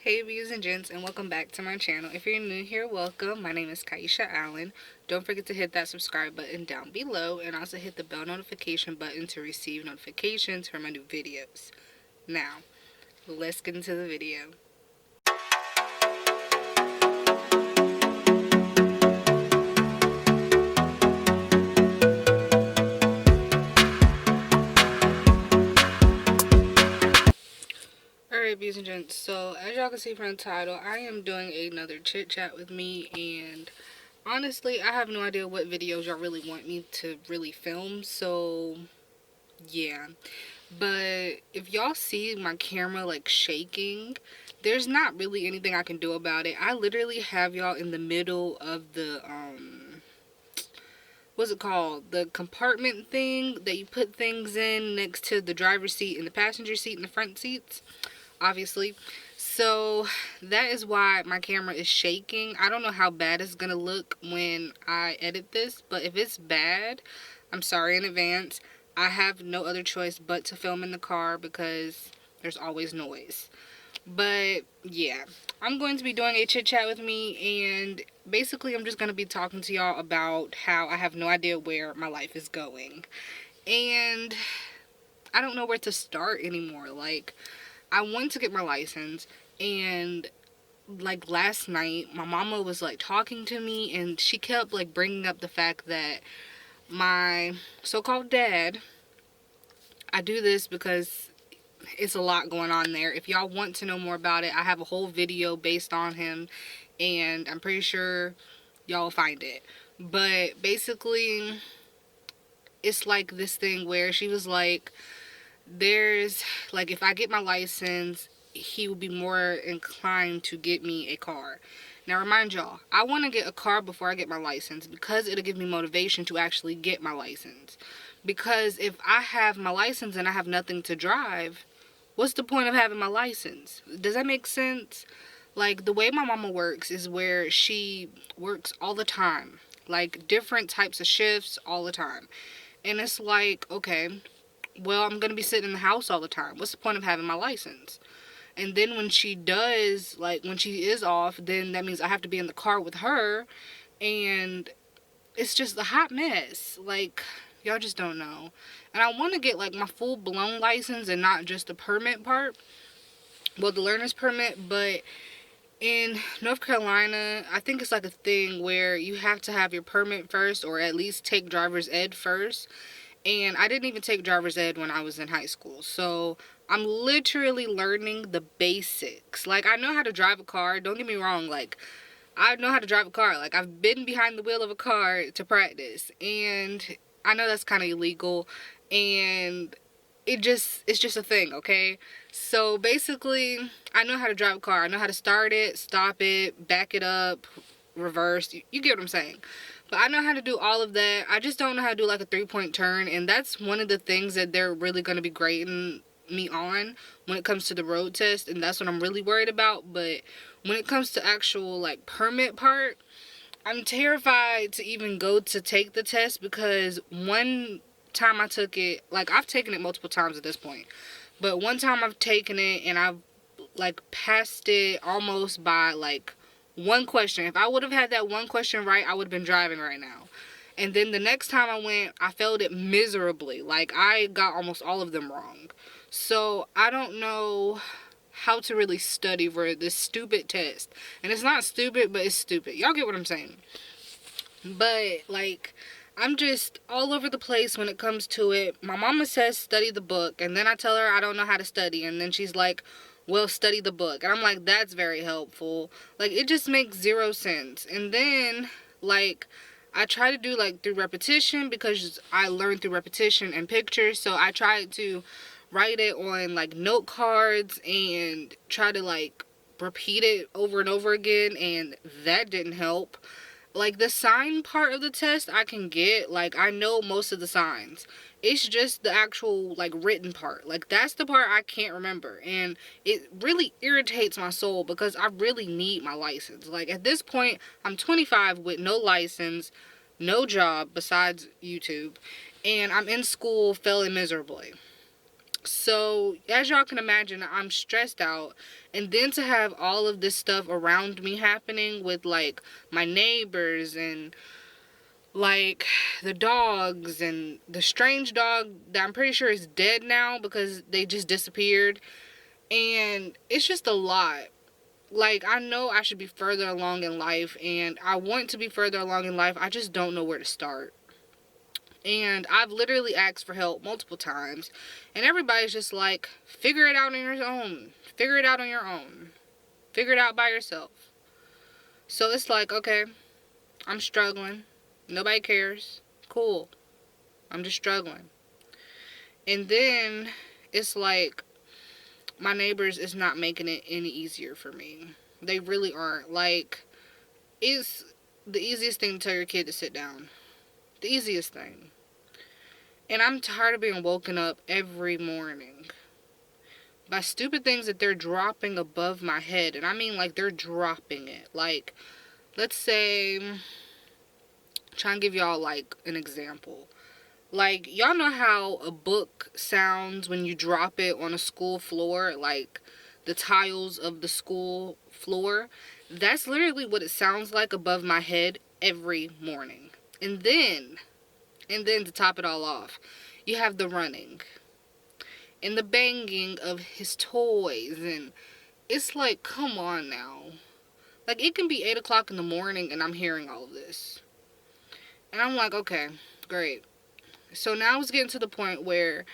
Hey beauties and gents, and welcome back to my channel. If you're new here, welcome. My name is Kiesha Allen. Don't forget to hit that subscribe button down below and also hit the bell notification button to receive notifications for my new videos. Now, let's get into the video. Alright, beauties and gents, so as y'all can see from the title, I am doing another chit chat with me, and honestly, I have no idea what videos y'all really want me to really film, so yeah. But if y'all see my camera like shaking, there's not really anything I can do about it. I literally have y'all in the middle of the what's it called, the compartment thing that you put things in next to the driver's seat and the passenger seat and the front seats, obviously. So that is why my camera is shaking. I don't know how bad it's gonna look when I edit this, but if it's bad, I'm sorry in advance. I have no other choice but to film in the car because there's always noise. But yeah, I'm going to be doing a chit chat with me, and basically I'm just going to be talking to y'all about how I have no idea where my life is going. And I don't know where to start anymore. Like, I want to get my license, and like last night my mama was like talking to me, and she kept like bringing up the fact that my so-called dad, I do this because it's a lot going on there. If y'all want to know more about it, I have a whole video based on him, and I'm pretty sure y'all will find it. But basically, it's like this thing where she was like, there's like, if I get my license, he will be more inclined to get me a car. Now remind y'all, I want to get a car before I get my license because it'll give me motivation to actually get my license. Because if I have my license and I have nothing to drive, what's the point of having my license? Does that make sense? Like, the way my mama works is where she works all the time, like different types of shifts all the time. And it's like, okay, well, I'm gonna be sitting in the house all the time. What's the point of having my license? And then when she does, like when she is off, then that means I have to be in the car with her, and it's just a hot mess. Like, y'all just don't know. And I want to get like my full-blown license and not just the permit part, well, the learner's permit. But in North Carolina, I think it's like a thing where you have to have your permit first, or at least take driver's ed first. And I didn't even take driver's ed when I was in high school, so I'm literally learning the basics. Like, I know how to drive a car, don't get me wrong. Like, I know how to drive a car. Like, I've been behind the wheel of a car to practice, and I know that's kind of illegal, and it's just a thing, okay? So basically, I know how to drive a car. I know how to start it, stop it, back it up, reverse. You get what I'm saying? But I know how to do all of that. I just don't know how to do like a 3-point turn, and that's one of the things that they're really going to be grading me on when it comes to the road test, and that's what I'm really worried about. But when it comes to actual like permit part, I'm terrified to even go to take the test, because one time I took it, like I've taken it multiple times at this point, but one time I've taken it and I've like passed it almost by like one question. If I would have had that one question right, I would have been driving right now. And then the next time I went, I failed it miserably. Like, I got almost all of them wrong. So I don't know how to really study for this stupid test. And it's not stupid, but it's stupid. Y'all get what I'm saying? But like, I'm just all over the place when it comes to it. My mama says study the book, and then I tell her I don't know how to study, and then she's like, well, study the book. And I'm like, that's very helpful. Like, it just makes zero sense. And then like, I try to do like through repetition, because I learned through repetition and pictures. So I tried to write it on like note cards and try to like repeat it over and over again, and that didn't help. Like, the sign part of the test I can get, like I know most of the signs. It's just the actual like written part, like that's the part I can't remember, and it really irritates my soul because I really need my license. Like, at this point, I'm 25 with no license, no job besides YouTube, and I'm in school failing miserably. So, as y'all can imagine, I'm stressed out. And then to have all of this stuff around me happening with like my neighbors and like the dogs and the strange dog that I'm pretty sure is dead now because they just disappeared. And it's just a lot. Like, I know I should be further along in life and I want to be further along in life. I just don't know where to start. And I've literally asked for help multiple times. And everybody's just like, figure it out on your own. Figure it out on your own. Figure it out by yourself. So it's like, okay, I'm struggling. Nobody cares. Cool. I'm just struggling. And then it's like, my neighbors is not making it any easier for me. They really aren't. Like, it's the easiest thing to tell your kid to sit down. The easiest thing. And I'm tired of being woken up every morning by stupid things that they're dropping above my head. And I mean, like, they're dropping it. Like, let's say, try and give y'all, like, an example. Like, y'all know how a book sounds when you drop it on a school floor? Like, the tiles of the school floor? That's literally what it sounds like above my head every morning. And then to top it all off, you have the running and the banging of his toys. And it's like, come on now. Like, it can be 8 o'clock in the morning and I'm hearing all of this. And I'm like, okay, great. So now it's getting to the point where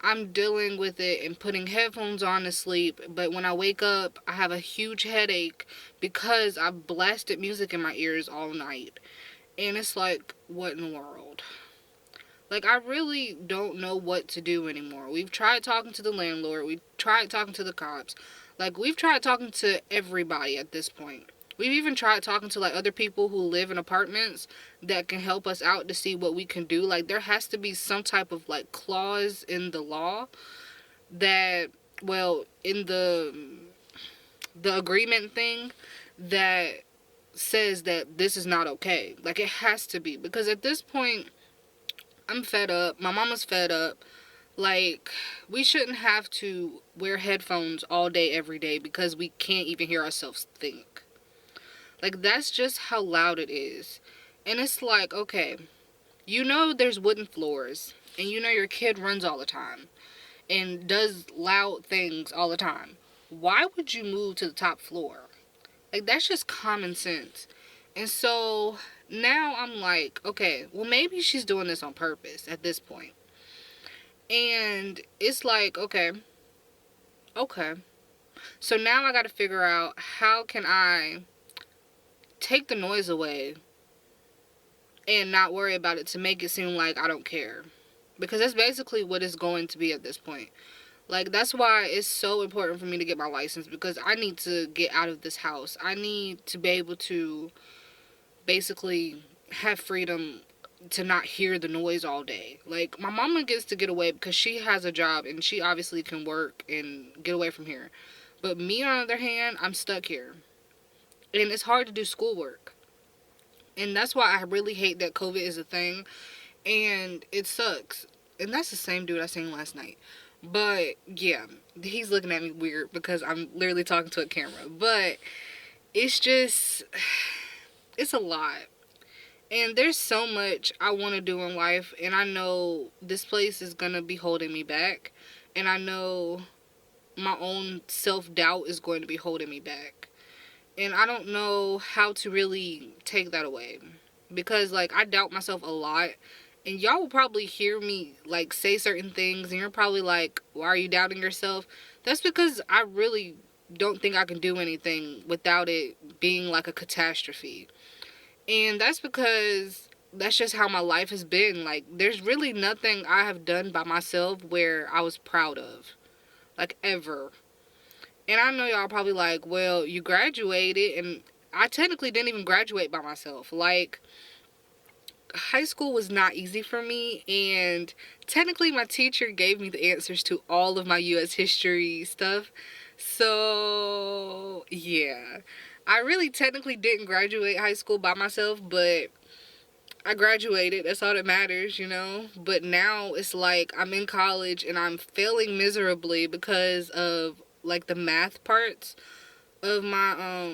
I'm dealing with it and putting headphones on to sleep. But when I wake up, I have a huge headache because I've blasted music in my ears all night. And it's like, what in the world? Like, I really don't know what to do anymore. We've tried talking to the landlord. We've tried talking to the cops. Like, we've tried talking to everybody at this point. We've even tried talking to, like, other people who live in apartments that can help us out to see what we can do. Like, there has to be some type of, like, clause in the law that, well, in the agreement thing that says that this is not okay. Like, it has to be. Because at this point, I'm fed up. My mama's fed up. Like, we shouldn't have to wear headphones all day, every day because we can't even hear ourselves think. Like, that's just how loud it is. And it's like, okay, you know there's wooden floors. And you know your kid runs all the time. And does loud things all the time. Why would you move to the top floor? Like, that's just common sense. And so now I'm like, okay, well, maybe she's doing this on purpose at this point. And it's like, okay. So now I got to figure out how can I take the noise away and not worry about it to make it seem like I don't care. Because that's basically what it's going to be at this point. Like, that's why it's so important for me to get my license, because I need to get out of this house. I need to be able to basically have freedom to not hear the noise all day. Like, my mama gets to get away because she has a job and she obviously can work and get away from here. But me, on the other hand, I'm stuck here. And it's hard to do schoolwork. And that's why I really hate that COVID is a thing. And it sucks. And that's the same dude I seen last night. But, yeah, he's looking at me weird because I'm literally talking to a camera. But it's just, it's a lot. And there's so much I want to do in life. And I know this place is going to be holding me back. And I know my own self-doubt is going to be holding me back. And I don't know how to really take that away. Because, like, I doubt myself a lot. And y'all will probably hear me, like, say certain things. And you're probably like, why are you doubting yourself? That's because I really don't think I can do anything without it being, like, a catastrophe. And that's because that's just how my life has been. Like, there's really nothing I have done by myself where I was proud of. Like, ever. And I know y'all probably like, well, you graduated. And I technically didn't even graduate by myself. Like, high school was not easy for me, and technically my teacher gave me the answers to all of my U.S. history stuff. So, yeah. I really technically didn't graduate high school by myself, but I graduated. That's all that matters, you know? But now it's like I'm in college and I'm failing miserably because of like the math parts of my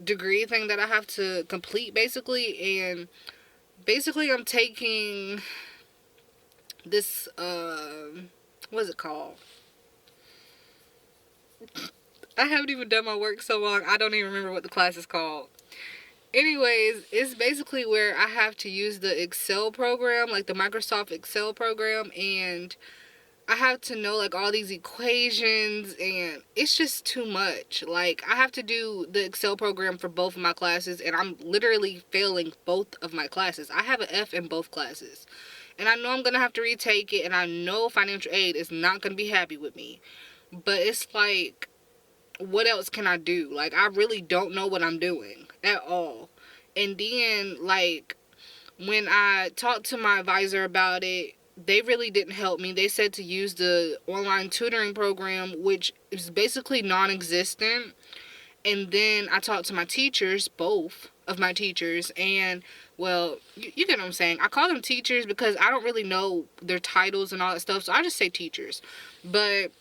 degree thing that I have to complete basically. And basically I'm taking this what's it called? I haven't even done my work so long I don't even remember what the class is called. Anyways, it's basically where I have to use the Excel program, like the Microsoft Excel program, and I have to know like all these equations, and it's just too much. Like, I have to do the Excel program for both of my classes, and I'm literally failing both of my classes. I have an F in both classes, and I know I'm gonna have to retake it, and I know financial aid is not gonna be happy with me, but it's like, what else can I do? Like, I really don't know what I'm doing at all. And then, like, when I talked to my advisor about it, they really didn't help me. They said to use the online tutoring program, which is basically non-existent. And then I talked to my teachers, both of my teachers, and, well, you get what I'm saying. I call them teachers because I don't really know their titles and all that stuff, so I just say teachers. But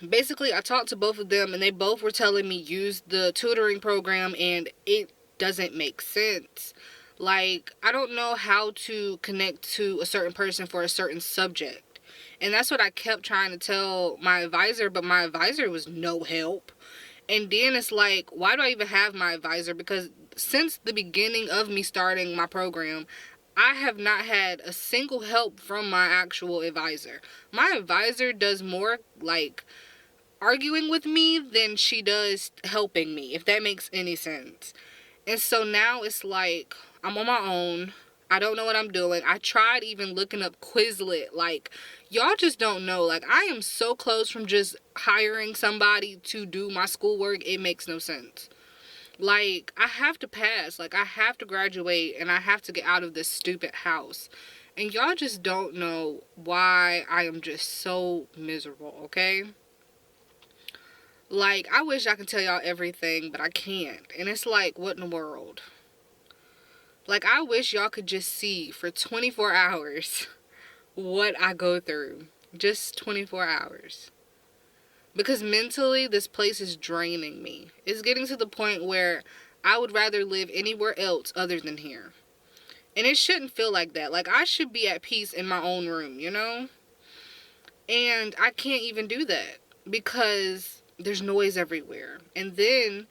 basically, I talked to both of them, and they both were telling me use the tutoring program, and it doesn't make sense. Like, I don't know how to connect to a certain person for a certain subject. And that's what I kept trying to tell my advisor, but my advisor was no help. And then it's like, why do I even have my advisor? Because since the beginning of me starting my program, I have not had a single help from my actual advisor. My advisor does more, like, arguing with me than she does helping me, if that makes any sense. And so now it's like I'm on my own. I don't know what I'm doing. I tried even looking up Quizlet. Like, y'all just don't know. Like, I am so close from just hiring somebody to do my schoolwork. It makes no sense. Like, I have to pass. Like, I have to graduate, and I have to get out of this stupid house. And y'all just don't know why I am just so miserable, okay? Like, I wish I could tell y'all everything, but I can't. And it's like, what in the world? Like, I wish y'all could just see for 24 hours what I go through. Just 24 hours. Because mentally, this place is draining me. It's getting to the point where I would rather live anywhere else other than here. And it shouldn't feel like that. Like, I should be at peace in my own room, you know? And I can't even do that because there's noise everywhere. And then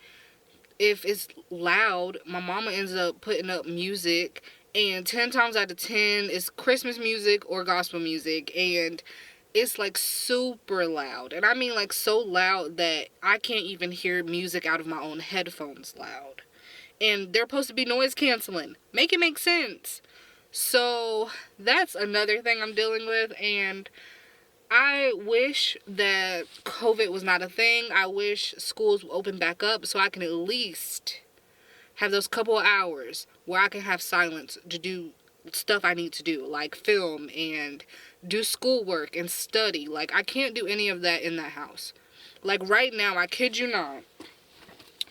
if it's loud, my mama ends up putting up music, and 10 times out of 10 it's Christmas music or gospel music, and it's like super loud. And I mean like so loud that I can't even hear music out of my own headphones loud. And they're supposed to be noise canceling. Make it make sense. So that's another thing I'm dealing with, and I wish that COVID was not a thing. I wish schools would open back up so I can at least have those couple of hours where I can have silence to do stuff I need to do, like film and do schoolwork and study. Like, I can't do any of that in that house. Like, right now, I kid you not,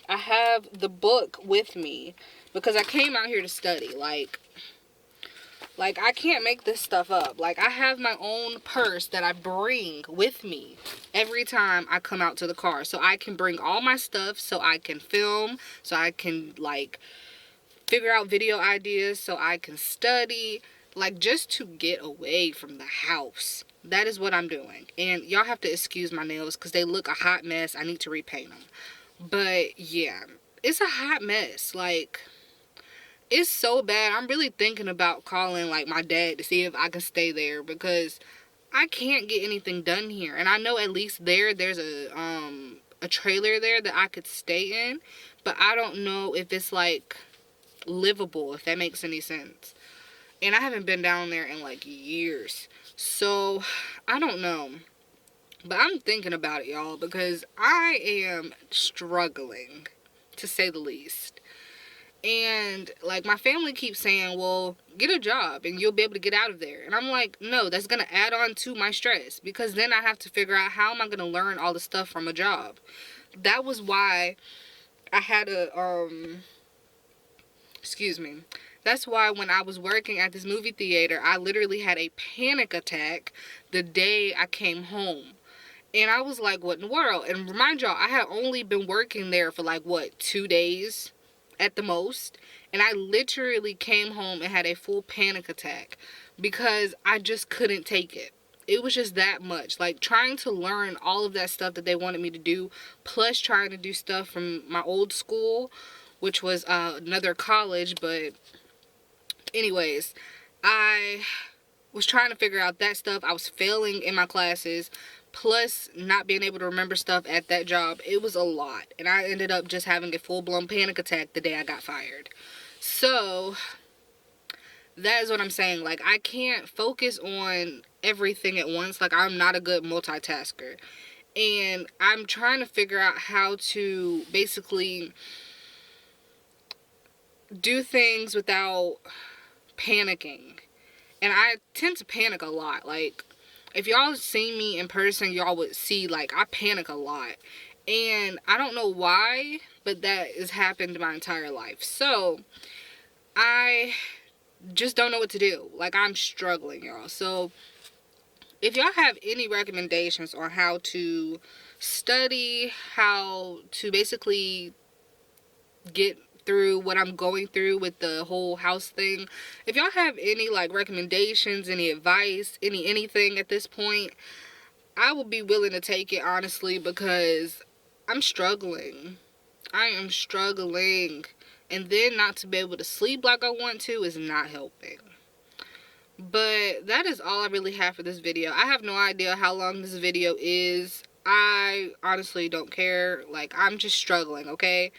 I have the book with me because I came out here to study. Like, I can't make this stuff up. Like, I have my own purse that I bring with me every time I come out to the car. So I can bring all my stuff, so I can film, so I can, like, figure out video ideas, so I can study. Like, just to get away from the house. That is what I'm doing. And y'all have to excuse my nails because they look a hot mess. I need to repaint them. But, yeah, it's a hot mess. Like, it's so bad. I'm really thinking about calling, like, my dad to see if I can stay there because I can't get anything done here. And I know at least there's a trailer there that I could stay in, but I don't know if it's, like, livable, if that makes any sense. And I haven't been down there in, like, years. So, I don't know. But I'm thinking about it, y'all, because I am struggling, to say the least. And, like, my family keeps saying, well, get a job and you'll be able to get out of there. And I'm like, no, that's going to add on to my stress. Because then I have to figure out how am I going to learn all the stuff from a job. That was why I had a, That's why when I was working at this movie theater, I literally had a panic attack the day I came home. And I was like, what in the world? And remind y'all, I had only been working there for like, what, 2 days at the most. And I literally came home and had a full panic attack because I just couldn't take it. It was just that much. Like, trying to learn all of that stuff that they wanted me to do, plus trying to do stuff from my old school, which was another college. But anyways, I was trying to figure out that stuff. I was failing in my classes, plus not being able to remember stuff at that job. It was a lot, and I ended up just having a full-blown panic attack the day I got fired. So that is what I'm saying. Like, I can't focus on everything at once. Like, I'm not a good multitasker, and I'm trying to figure out how to basically do things without panicking. And I tend to panic a lot. Like, if y'all see me in person, y'all would see, like, I panic a lot. And I don't know why, but that has happened my entire life. So, I just don't know what to do. Like, I'm struggling, y'all. So, if y'all have any recommendations on how to study, how to basically get through what I'm going through with the whole house thing, if y'all have any like recommendations, any advice, anything at this point, I will be willing to take it, honestly, because I'm struggling. I am struggling, and then not to be able to sleep like I want to is not helping. But that is all I really have for this video. I have no idea how long this video is. I honestly don't care. Like, I'm just struggling, okay?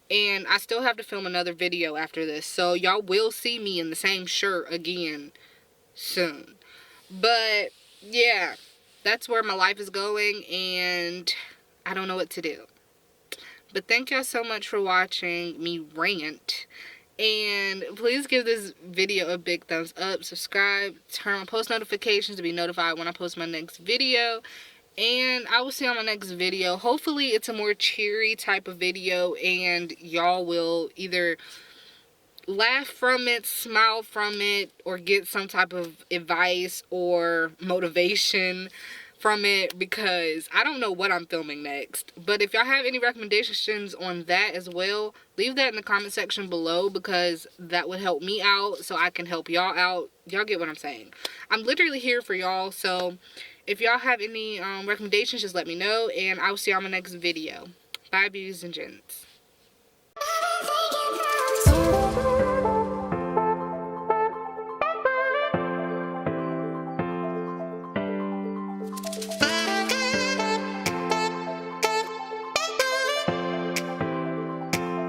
And I still have to film another video after this. So y'all will see me in the same shirt again soon. But yeah, that's where my life is going, and I don't know what to do. But thank y'all so much for watching me rant. And please give this video a big thumbs up. Subscribe. Turn on post notifications to be notified when I post my next video. And I will see you on my next video. Hopefully it's a more cheery type of video, and y'all will either laugh from it, smile from it, or get some type of advice or motivation from it, because I don't know what I'm filming next. But if y'all have any recommendations on that as well, leave that in the comment section below, because that would help me out so I can help y'all out. Y'all get what I'm saying. I'm literally here for y'all, so if y'all have any recommendations, just let me know, and I will see y'all in my next video. Bye, beauties and gents.